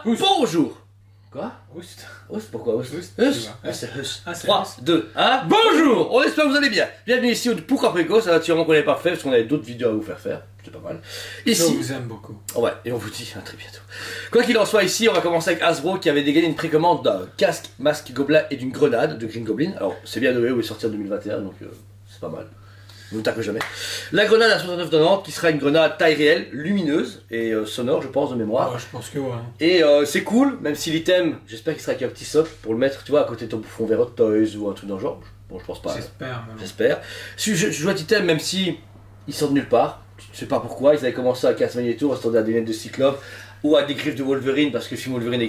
Bonjour. Quoi? Oust. Oust, pourquoi Oust? Oust, Oust. tu vois. C'est Oust. Ah, c'est 3, Oust. 2, 1. Bonjour. On espère que vous allez bien. Bienvenue ici au Pourquoi Précoce. Ça va sûrement qu'on n'avait pas fait parce qu'on avait d'autres vidéos à vous faire faire. C'est pas mal. Je Ici. vous aime beaucoup. Ouais, et on vous dit à très bientôt. Quoi qu'il en soit, ici, on va commencer avec Hasbro qui avait dégainé une précommande d'un casque, masque, gobelet et d'une grenade de Green Goblin. Alors, c'est bien de où il est sorti en 2021, donc c'est pas mal. Ne vous que jamais. La grenade à 69,90 qui sera une grenade taille réelle, lumineuse et sonore, je pense, de mémoire. Ouais, je pense que ouais. Et c'est cool, même si l'item, j'espère qu'il sera avec un petit socle pour le mettre, tu vois, à côté de ton bouffon vert Hot Toys ou un truc dans le genre. Bon, je pense pas. J'espère. J'espère. Si je joue à item, même si ils sortent de nulle part, je sais pas pourquoi, ils avaient commencé à casse Magneto, à se tendre à des lunettes de Cyclope ou à des griffes de Wolverine parce que le film Wolverine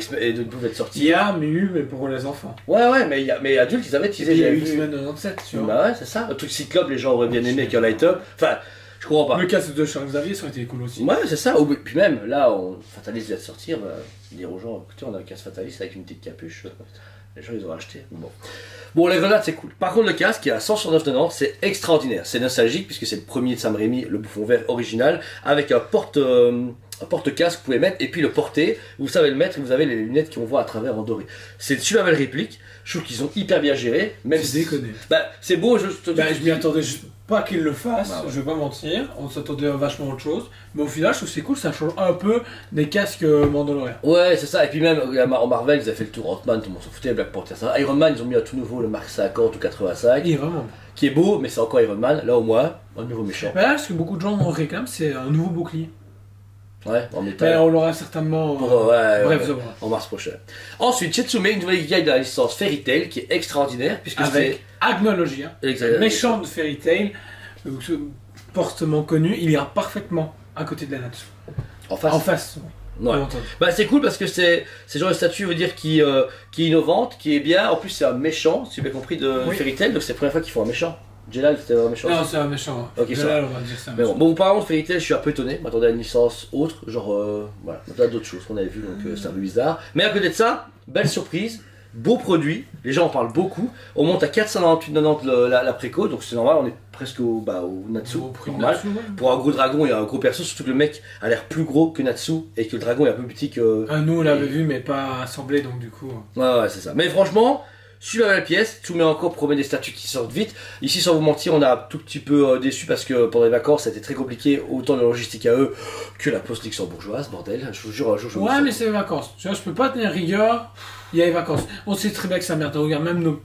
pouvait être sorti. Il y a, mais pour les enfants. Ouais, mais adultes, ils avaient teasé. Il y a j'avais eu vu. X-Men 97, tu vois. Bah ouais, c'est ça. Le truc Cyclope, les gens auraient bien aimé avec un light-up. Enfin, je comprends pas. Le casque de Charles Xavier, ça aurait été cool aussi. Ouais, c'est ça. Puis même, là, Fatalis vient de sortir, bah, dire aux gens, écoutez, on a un casque Fatalis avec une petite capuche. Les gens, ils ont acheté. Bon, les grenades, c'est cool. Par contre, le casque, qui est à 169,90, c'est extraordinaire. C'est nostalgique, puisque c'est le premier de Sam Raimi, le bouffon vert original, avec un porte-casque que vous pouvez mettre, et puis le porter, vous savez le mettre, et vous avez les lunettes qui vont voir à travers en doré. C'est une super belle réplique. Je trouve qu'ils ont hyper bien géré. Même C'est déconné. Bah, c'est beau, je m'y attendais pas qu'ils le fassent, Bah ouais. je vais pas mentir. On s'attendait à vachement autre chose. Mais au final, je trouve que c'est cool, ça change un peu des casques Mandalorian. Ouais, c'est ça. Et puis même, en Marvel, ils avaient fait le tour Ant-Man, tout le monde s'en foutait, Black Panther, ça. Iron Man, ils ont mis un tout nouveau, le Mark 50 ou 85, Il est vraiment bon. qui est beau, mais c'est encore Iron Man. Là, au moins, un nouveau méchant. Mais là, ce que beaucoup de gens en réclament, c'est un nouveau bouclier. Ouais, en Mais métal. on l'aura certainement. Bref, ça va. En mars prochain. Ensuite, Setsume, une nouvelle guide de la licence Fairy Tail, qui est extraordinaire, puisque Avec Agnology, c'est. Exactement. méchant de Fairy Tail, fortement connu, il ira parfaitement à côté de la Natsu. En face. En face, oui. Ouais. Bien entendu. Bah, c'est cool parce que c'est genre de statue, veut dire, qui est innovante, qui est bien. En plus, c'est un méchant, si j'ai bien compris, de Oui. Fairy Tail, donc c'est la première fois qu'ils font un méchant. Jelal, c'était un méchant. Non, c'est un méchant. Ok, Là, ça va. on va dire ça. Mais bon, par contre, Fairy Tail, je suis un peu étonné. Je m'attendais à une licence autre, genre, voilà, on a d'autres choses qu'on avait vues, donc c'est un peu bizarre. Mais à côté de ça, belle surprise, beau produit, les gens en parlent beaucoup. On monte à 498,90 la préco, donc c'est normal, on est presque au Natsu, Au prix de normal. Natsu, ouais. Pour un gros dragon, il y a un gros perso, surtout que le mec a l'air plus gros que Natsu et que le dragon est un peu petit que. Nous, on l'avait vu, mais pas assemblé, donc du coup. Ouais, c'est ça. Mais franchement, super belle pièce, tout met encore promet des statues qui sortent vite. Ici, sans vous mentir, on a un tout petit peu déçu parce que pendant les vacances, c'était très compliqué, autant de logistique à eux que la poste luxembourgeoise, bordel. Je vous jure, un jour, je Ouais, mais c'est les vacances. Tu vois, je peux pas tenir rigueur. Il y a les vacances. On sait très bien que ça merde. Regarde, même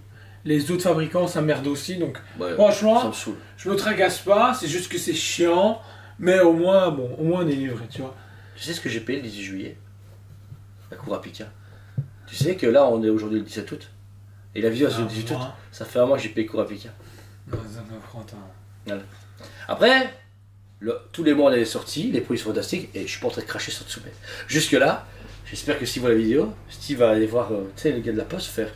les autres fabricants, ça merde aussi. Donc, Ouais, ça franchement, me saoule. je me tragasse pas. C'est juste que c'est chiant. Mais au moins, au moins on est livré, tu vois. Tu sais ce que j'ai payé le 18 juillet? La Kurapika. Tu sais que là, on est aujourd'hui le 17 août? Et la vidéo, c'est le 18 août. Ça fait un mois que j'ai payé Kurapika. Non, ça me prend un temps. Après, tous les mois on est sortis, les produits sont fantastiques et je suis pas en train de cracher sur Tsumet. Jusque là, j'espère que Steve voit la vidéo, Steve va aller voir, tu sais, le gars de la poste faire.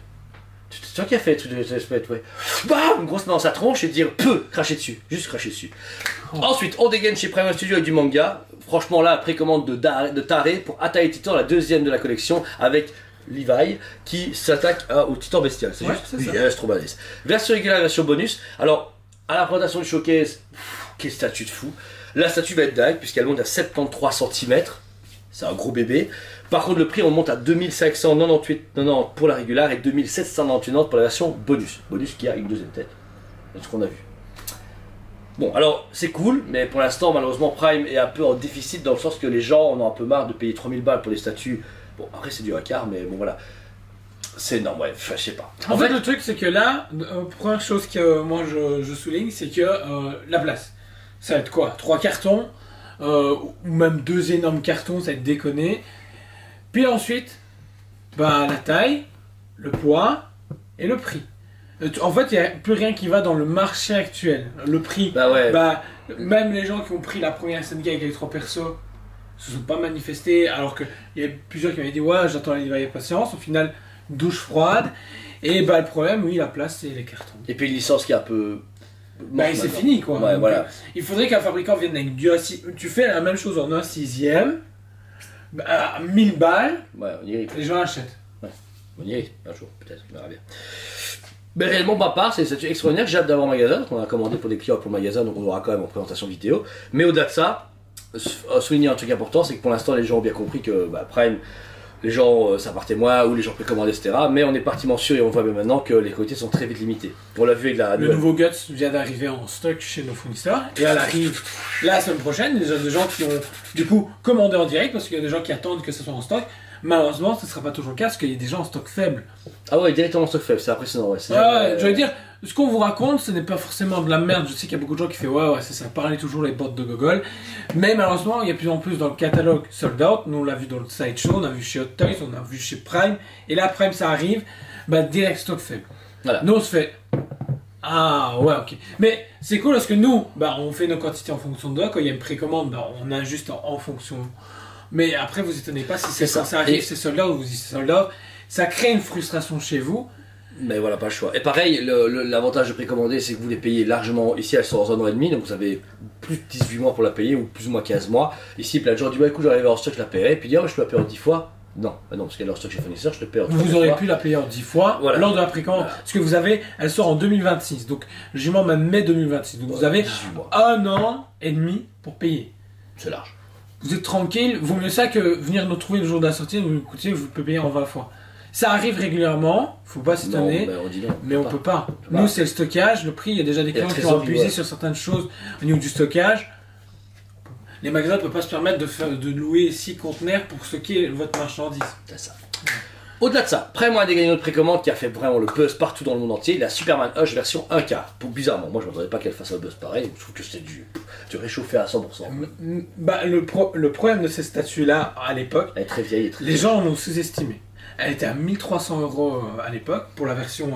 C'est toi qui as fait tout de Tsumet, ouais. Bam, une grosse main dans sa tronche et dire cracher dessus, juste cracher dessus. Oh. Ensuite, on dégaine chez Prime Studio avec du manga. Franchement, là, précommande de taré pour Attack Titan, la deuxième de la collection avec Levi qui s'attaque au Titan Bestial. C'est Ouais, juste c'est ça. yes, trop balèze. Version régulière, version bonus. Alors, à la présentation du showcase, quelle statue de fou. La statue va être dingue puisqu'elle monte à 73 cm. C'est un gros bébé. Par contre, le prix, on monte à 2598,90 pour la régulière et 2798,90 pour la version bonus. Bonus qui a une deuxième tête. C'est ce qu'on a vu. Bon, alors, c'est cool, mais pour l'instant, malheureusement, Prime est un peu en déficit dans le sens que les gens en ont un peu marre de payer 3000 balles pour des statues. Bon, après, c'est du quart, mais bon, voilà. C'est énorme, ouais, je sais pas. En fait, le truc, c'est que là, première chose que moi je souligne, c'est que la place. Ça va être quoi? 3 cartons, ou même 2 énormes cartons, ça va être déconné. Puis ensuite, bah, la taille, le poids et le prix. En fait, il n'y a plus rien qui va dans le marché actuel. Le prix, Bah ouais. bah, même les gens qui ont pris la première SNK avec les 3 persos se sont pas manifestés, alors qu'il y a plusieurs qui m'avaient dit ouais, j'attends la patience. Au final, douche froide. Et bah, le problème, oui, la place, c'est les cartons. Et puis une licence qui est un peu. Bah, c'est fini quoi. Ouais, Donc, voilà. il faudrait qu'un fabricant vienne avec du tu fais la même chose en 1/6, bah, à 1000 balles, Ouais, on y arrive. les gens achètent. On y arrive, un jour, peut-être, on verra bien. Mais réellement, ma part, c'est une statue extraordinaire. J'ai hâte d'avoir un magasin, qu'on a commandé pour des clients pour le magasin, donc on aura quand même en présentation vidéo. Mais au-delà de ça, souligner un truc important, c'est que pour l'instant, les gens ont bien compris que Prime les gens ça partait moins ou les gens précommandaient, etc. Mais on est parti sûr et on voit bien maintenant que les quantités sont très vite limitées. On l'a vu avec la... Le nouveau Guts vient d'arriver en stock chez nos fournisseurs et elle arrive la semaine prochaine. Il y a des gens qui ont du coup commandé en direct parce qu'il y a des gens qui attendent que ce soit en stock. Malheureusement, ce ne sera pas toujours le cas parce qu'il y a des gens en stock faible. Ah ouais, directement en stock faible, c'est impressionnant. Ouais, je veux dire, ce qu'on vous raconte, ce n'est pas forcément de la merde. Je sais qu'il y a beaucoup de gens qui font ouais, c'est ça, parler toujours les bottes de Gogol. Mais malheureusement, il y a de plus en plus dans le catalogue sold out. Nous, on l'a vu dans le Sideshow, on a vu chez Hot Toys, on a vu chez Prime. Et là, Prime, ça arrive, direct stock faible. Voilà. Nous, on se fait. Ah ouais, ok. Mais c'est cool parce que nous, on fait nos quantités en fonction de quand il y a une précommande, on ajuste en fonction. Mais après, vous étonnez pas si ça arrive, c'est sold out, vous dites c'est sold out. Ça crée une frustration chez vous. Mais voilà, pas le choix. Et pareil, l'avantage de précommander, c'est que vous les payez largement. Ici, elles sont en 1 an et demi, donc vous avez plus de 18 mois pour la payer, ou plus ou moins 15 mois. Ici, plein de gens disent, écoute, j'arrive en stock, je la paierai. Et puis, je peux la payer en 10 fois. Non, parce qu'elle est en stock chez fournisseur, je te paye en 10 fois. Vous aurez pu la payer en 10 fois lors de la précommande. Voilà. Parce que vous avez, elle sort en 2026, donc logiquement même mai 2026. Donc vous avez 1 an et demi pour payer. C'est large. Vous êtes tranquille, vaut mieux ça que venir nous trouver le jour de la sortie, vous pouvez payer en 20 fois. Ça arrive régulièrement, faut pas s'étonner, mais on peut pas. Nous, c'est le stockage, le prix, il y a déjà des clients qui ont abusé sur certaines choses au niveau du stockage. Les magasins ne peuvent pas se permettre de louer 6 conteneurs pour stocker votre marchandise. C'est ça. Au-delà de ça, Prime a gagné notre précommande qui a fait vraiment le buzz partout dans le monde entier, la Superman Hush version 1K. Bizarrement, moi je ne m'attendais pas qu'elle fasse un buzz pareil, je trouve que c'était du réchauffé à 100%. Le problème de ces statues-là à l'époque, elle est très vieille. Les gens l'ont sous-estimé. Elle était à 1300 € à l'époque pour la version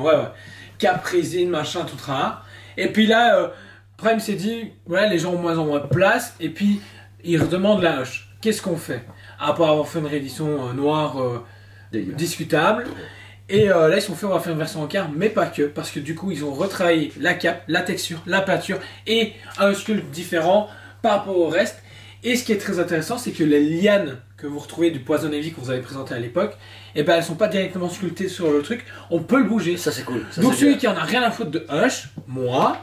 Caprésine, machin, tout ça. Et puis là, Prime s'est dit, les gens ont moins en moins de place, et puis ils redemandent la Hush. Qu'est-ce qu'on fait? À part avoir fait une réédition noire discutable. Et là, ils se sont fait, on va faire une version en quart, mais pas que, parce que du coup, ils ont retravaillé la cape, la texture, la peinture et un sculpte différent par rapport au reste. Et ce qui est très intéressant, c'est que les lianes que vous retrouvez du Poison Ivy que vous avez présenté à l'époque, elles ne sont pas directement sculptées sur le truc, on peut le bouger. Ça, c'est cool. Donc, celui qui en a rien à foutre de Hush, moi,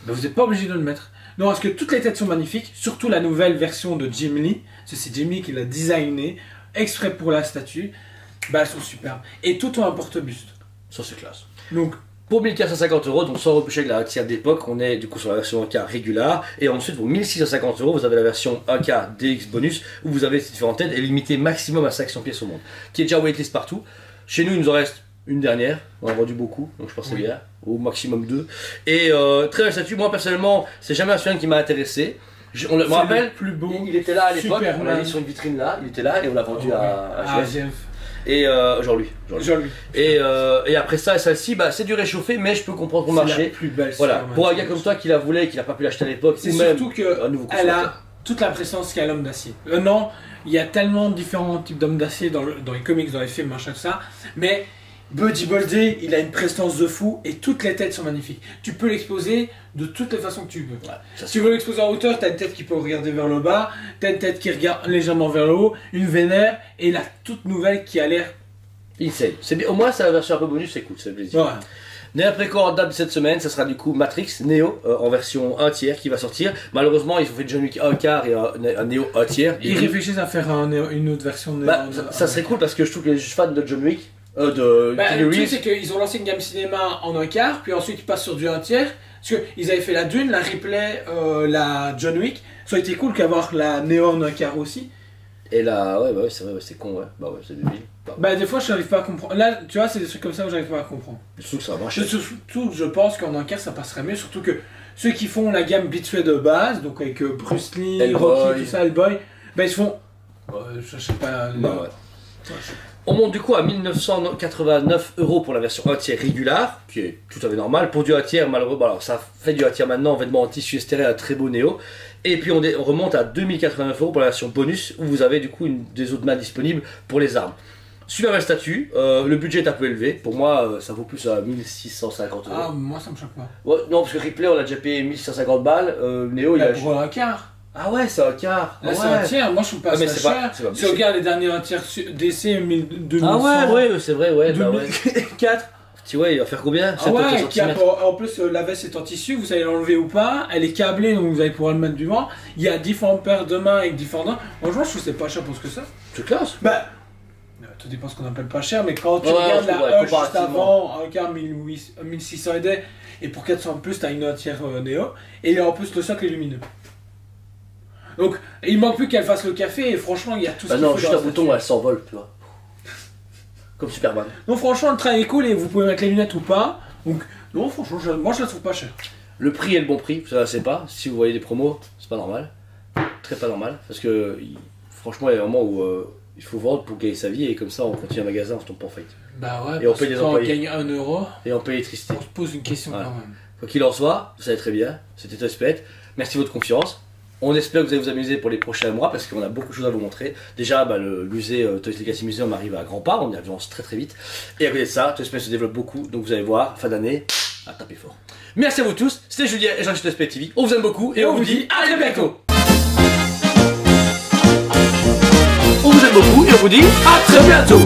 vous n'êtes pas obligé de le mettre. Non, parce que toutes les têtes sont magnifiques, surtout la nouvelle version de Jim Lee. C'est Jim Lee qui l'a designé exprès pour la statue. Elles sont superbes. Et tout ont un porte-buste. Ça, c'est classe. Donc, pour 1450 €, donc sans repoucher avec la tiers d'époque, on est du coup sur la version 1K régulière. Et ensuite, pour 1650 €, vous avez la version 1K DX bonus, où vous avez ces différentes têtes et limité maximum à 500 pièces au monde. Qui est déjà waitlist partout. Chez nous, il nous en reste une dernière. On a vendu beaucoup, donc je pense que c'est bien. Au maximum 2. Et très belle statue. Moi, personnellement, c'est jamais un Superman qui m'a intéressé. On me rappelle, plus beau. Il était là à l'époque, on l'a mis sur une vitrine là, il était là et on l'a vendu à GF. Et Jean-Louis. Et après ça, celle-ci, c'est du réchauffé, mais je peux comprendre pour marcher. C'est la plus belle. Voilà. Pour un gars comme toi qui la voulait et qui n'a pas pu l'acheter à l'époque, c'est surtout qu'elle a toute la présence qu'a l'homme d'acier. Non, il y a tellement de différents types d'hommes d'acier dans les comics, dans les films, machin, tout ça. Mais Buddy Boldy, il a une prestance de fou et toutes les têtes sont magnifiques. Tu peux l'exposer de toutes les façons que tu veux. Si tu veux l'exposer en hauteur, tu as une tête qui peut regarder vers le bas, tu as une tête qui regarde légèrement vers le haut, une vénère et la toute nouvelle qui a l'air insane. Au moins, c'est la version un peu bonus, c'est cool, c'est plaisir. Ouais. Après quoi, en date de cette semaine, ça sera du coup Matrix Neo en version 1 tiers qui va sortir. Malheureusement, ils ont fait John Wick 1 quart et un Neo 1 tiers. Ils réfléchissent à faire une autre version de Neo. Ça serait cool parce que je trouve que les fans de John Wick. Le truc, c'est qu'ils ont lancé une gamme cinéma en 1 quart, puis ensuite ils passent sur du 1 tiers. Parce qu'ils avaient fait la Dune, la Ripley, la John Wick. Ça aurait été cool qu'avoir la Neo en 1 quart aussi. Et là, c'est vrai, c'est con, c'est débile. Des fois, je n'arrive pas à comprendre. Là, tu vois, c'est des trucs comme ça où j'arrive pas à comprendre. Surtout que ça marche. Surtout, je pense qu'en 1 quart, ça passerait mieux. Surtout que ceux qui font la gamme habituée de base, donc avec Bruce Lee, Rocky, tout ça, Hellboy, ils se font. Je sais pas. On monte du coup à 1989 € pour la version 1 tiers régulière, qui est tout à fait normal. Pour du 1 tiers, malheureusement, alors ça fait du 1 tiers maintenant, vêtements en tissu estéré à très beau Néo. Et puis on remonte à 2089 € pour la version bonus, où vous avez du coup des autres mains disponibles pour les armes. Super belle statue, le budget est un peu élevé. Pour moi, ça vaut plus à 1650 €. Ah, moi ça me choque pas. Non, parce que Ripley, on l'a déjà payé 1650 balles. Néo, il a. Pour 1 quart. Ah ouais, c'est 1 quart. Là, c'est 1 tiers, moi je trouve pas ça cher. Si on regarde les derniers 1 tiers DC 2100. Ah ouais, c'est vrai, 2004. Tu vois, il va faire combien? En plus, la veste est en tissu, vous savez l'enlever ou pas. Elle est câblée, donc vous allez pouvoir le mettre du vent. Il y a différentes paires de mains avec différents dents. Franchement, je trouve que c'est pas cher pour ce que ça. C'est classe. tout dépend ce qu'on appelle pas cher, mais quand tu Ouais, regardes ouais, la Hush juste comparativement. avant, un quart 1600 AD, et pour 400 de plus, t'as une entière Néo, et il y a en plus le socle est lumineux. Donc, il manque plus qu'elle fasse le café, et franchement, il y a tout ce Bah qu'il non, faut juste dans un la bouton, statue. elle s'envole, tu vois. Comme Superman. Non, franchement, le train est cool, et vous pouvez mettre les lunettes ou pas. Donc, non, franchement, moi je la trouve pas chère. Le prix est le bon prix, ça c'est pas. Si vous voyez des promos, c'est pas normal. Très pas normal. Parce que franchement, il y a un moment où il faut vendre pour gagner sa vie et comme ça on continue un magasin, on se tombe pas en faillite. Bah ouais, Et on parce paye que des quand on employés. gagne 1 euro, Et on paye l'électricité. on se pose une question Voilà. quand même. Quoi qu'il en soit, vous savez très bien, c'était Toyspet. Merci de votre confiance. On espère que vous allez vous amuser pour les prochains mois parce qu'on a beaucoup de choses à vous montrer. Déjà, bah, le musée Toys Legacy Museum arrive à grands pas, on y avance très très vite. Et à côté de ça, Toyspet se développe beaucoup, donc vous allez voir, fin d'année, à taper fort. Merci à vous tous, c'était Julien et Jean-Michel Toyspet TV. On vous aime beaucoup et on vous dit à très bientôt. On vous aime beaucoup et on vous dit à très bientôt.